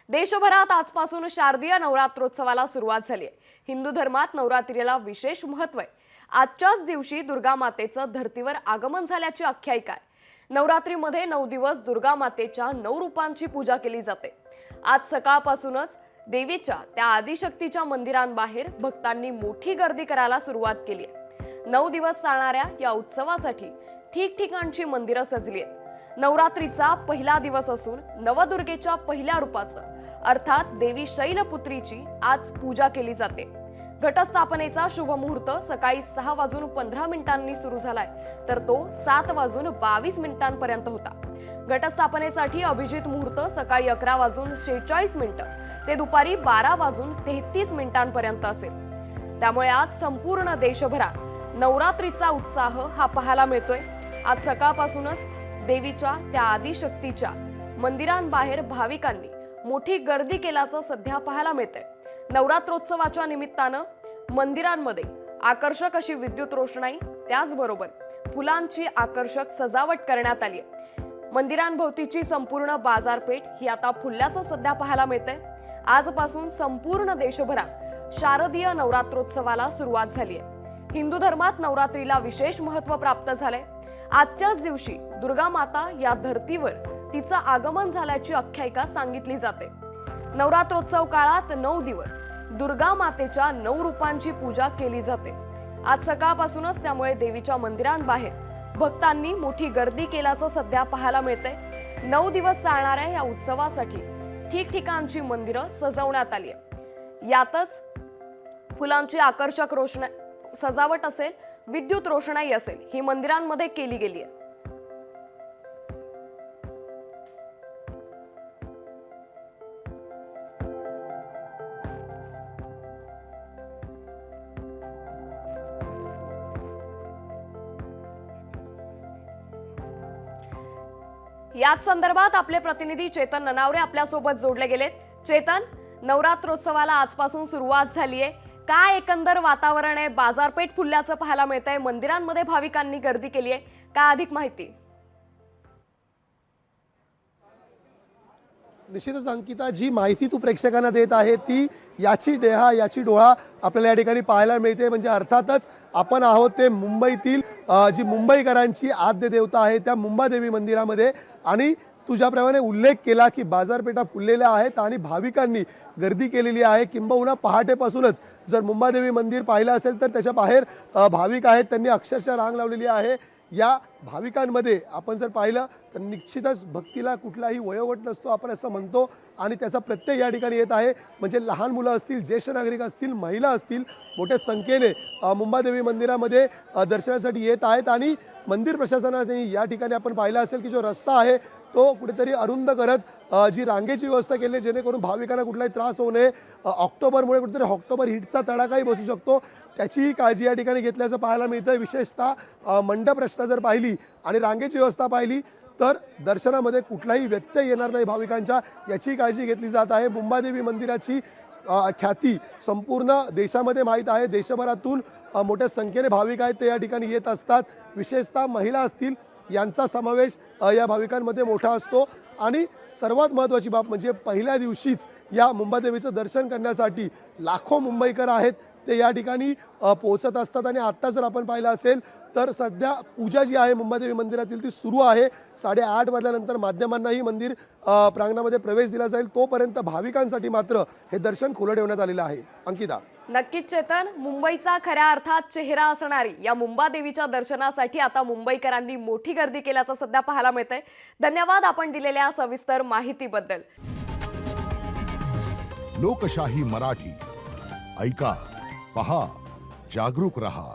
देशभरात आजपासून शारदीय नवरात्रोत्सवाला सुरुवात झाली आहे। हिंदू धर्मात नवरात्रीला विशेष महत्त्व आहे। आजच्याच दिवशी दुर्गा मातेचं धर्तीवर आगमन झाल्याची आख्यायिका आहे। नवरात्रीमध्ये 9 दिवस दुर्गा मातेच्या 9 रूपांची पूजा केली जाते। आज सकाळपासूनच देवीच्या त्या आदिशक्तीच्या मंदिरांबाहेर भक्तांनी मोठी गर्दी करायला सुरुवात केली आहे। 9 दिवस चालणाऱ्या या उत्सवासाठी ठिकठिकाणची मंदिरं सजली आहेत। नवरात्रीचा पहिला दिवस असून नवदुर्गेच्या पहिल्या रूपाचं अर्थात देवी शैलपुत्रीची आज पूजा केली जाते। घटस्थापनेचा शुभ मुहूर्त सकाळी 6:15 सुरू झालाय, तर तो 7:22 होता। घटस्थापनेसाठी अभिजित मुहूर्त सकाळी 11:46 ते दुपारी 12:33 असेल। त्यामुळे आज संपूर्ण देशभरात नवरात्रीचा उत्साह हा पाहायला मिळतोय। आज सकाळपासूनच देवीच्या त्या आदिशक्तीच्या मंदिरांबाहेर भाविकांनी मोठी गर्दी केल्याचं सध्या पाहायला मिळतंय। नवरात्रोत्सवाच्या निमित्तानं मंदिरांमध्ये आकर्षक अशी विद्युत रोषणाई, त्याचबरोबर फुलांची आकर्षक सजावट करण्यात आली आहे। मंदिरांभोवतीची संपूर्ण बाजारपेठ ही आता फुलल्याचं सध्या पाहायला मिळतंय। आजपासून संपूर्ण देशभरात शारदीय नवरात्रोत्सवाला सुरुवात झाली आहे। हिंदू धर्मात नवरात्रीला विशेष महत्त्व प्राप्त झालंय। आजच्याच दिवशी दुर्गा माता या धर्तीवर तिचं आगमन झाल्याची आख्यायिका सांगितली जाते। नवरात्रोत्सव काळात 9 दिवस दुर्गा मातेच्या 9 रूपांची पूजा केली जाते। आज सकाळपासूनच त्यामुळे देवीच्या मंदिरांबाहेर भक्तांनी मोठी गर्दी केल्याचं सध्या पाहायला मिळतंय। 9 दिवस चालणाऱ्या या उत्सवासाठी ठिकठिकाणची मंदिरं सजवण्यात आली आहे। यातच फुलांची आकर्षक सजावट असेल, विद्युत रोषणाई असेल, ही मंदिरांमध्ये केली गेली आहे। याच संदर्भात आपले प्रतिनिधी चेतन ननावरे आपल्या सोबत जोडले गेलेत। चेतन, नवरात्रोत्सवाला आजपासून सुरुवात झालीये, काय एकंदर वातावरण आहे? बाजारपेठ फुलल्याचं पाहायला मिळतंय, मंदिरांमध्ये भाविकांनी गर्दी केली आहे, काय अधिक माहिती? निश्चितच अंकिता, जी माहिती तू प्रेक्षकांना देत आहे ती याची डेहा याची डोळा आपल्याला या ठिकाणी पाहायला मिळते। म्हणजे अर्थातच आपण आहोत ते मुंबईतील जी मुंबईकरांची आद्य देवता आहे त्या मुंबादेवी मंदिरामध्ये, आणि तुझ्याप्रमाणे उल्लेख केला की बाजारपेठा फुललेल्या आहेत आणि भाविकांनी गर्दी केलेली आहे। किंबहुना पहाटेपासूनच जर मुंबादेवी मंदिर पाहिलं असेल तर त्याच्या बाहेर भाविक आहेत, त्यांनी अक्षरशः रांग लावलेली आहे। या भाविकांमध्ये आपण जर पाहिलं तर निश्चितच भक्तीला कुठलाही वयोगट नसतो, आपण असं म्हणतो, आणि त्याचा प्रत्यय या ठिकाणी येत आहे। म्हणजे लहान मुलं असतील, ज्येष्ठ नागरिक असतील, महिला असतील, मोठ्या संख्येने मुंबादेवी मंदिरामध्ये दर्शनासाठी येत आहेत। आणि मंदिर प्रशासनाने या ठिकाणी आपण पाहिलं असेल की जो रस्ता आहे तो कुठेतरी अरुंद करत जी रांगेची व्यवस्था केली, जेणेकरून भाविकांना कुठलाही त्रास होऊ नये। ऑक्टोबरमुळे कुठेतरी ऑक्टोबर हिटचा तडाखाही बसू शकतो, त्याचीही काळजी या ठिकाणी घेतल्याचं पाहायला मिळतं। विशेषतः मंडप रचना जर पाहिली आणि रांगेची व्यवस्था पाहिली तर दर्शनामध्ये कुठलाही व्यत्यय येणार नाही भाविकांच्या, याची काळजी घेतली जात आहे। मुंबादेवी मंदिराची ख्याती संपूर्ण देशामध्ये माहीत आहे। देशभरातून मोठ्या संख्येने भाविक आहेत ते या ठिकाणी येत असतात। विशेषतः महिला असतील यांचा समावेश या भाविकांमध्ये मोठा असतो। आणि सर्वात महत्त्वाची बाब म्हणजे पहिल्या दिवशीच या मुंबादेवीचं दर्शन करण्यासाठी लाखो मुंबईकर आहेत ते या ठिकाणी पोहोचत असतात। आणि आत्ता जर आपण पाहिलं असेल तर सध्या पूजा जी आहे मुंबादेवी मंदिरातील ती सुरू आहे। 8:30 वाजल्यानंतर माध्यमांनाही मंदिर प्रांगणामध्ये प्रवेश दिला जाईल, तोपर्यंत भाविकांसाठी मात्र हे दर्शन खुलं ठेवण्यात आलेलं आहे। अंकिता, नक्कीच चेतन, मुंबईचा खऱ्या अर्थात चेहरा असणारी या मुंबादेवीच्या दर्शनासाठी आता मुंबईकरांनी मोठी गर्दी केल्याचं सध्या पाहायला मिळतंय। धन्यवाद आपण दिलेल्या सविस्तर माहितीबद्दल। लोकशाही मराठी ऐका, पहा, जागरूक रहा।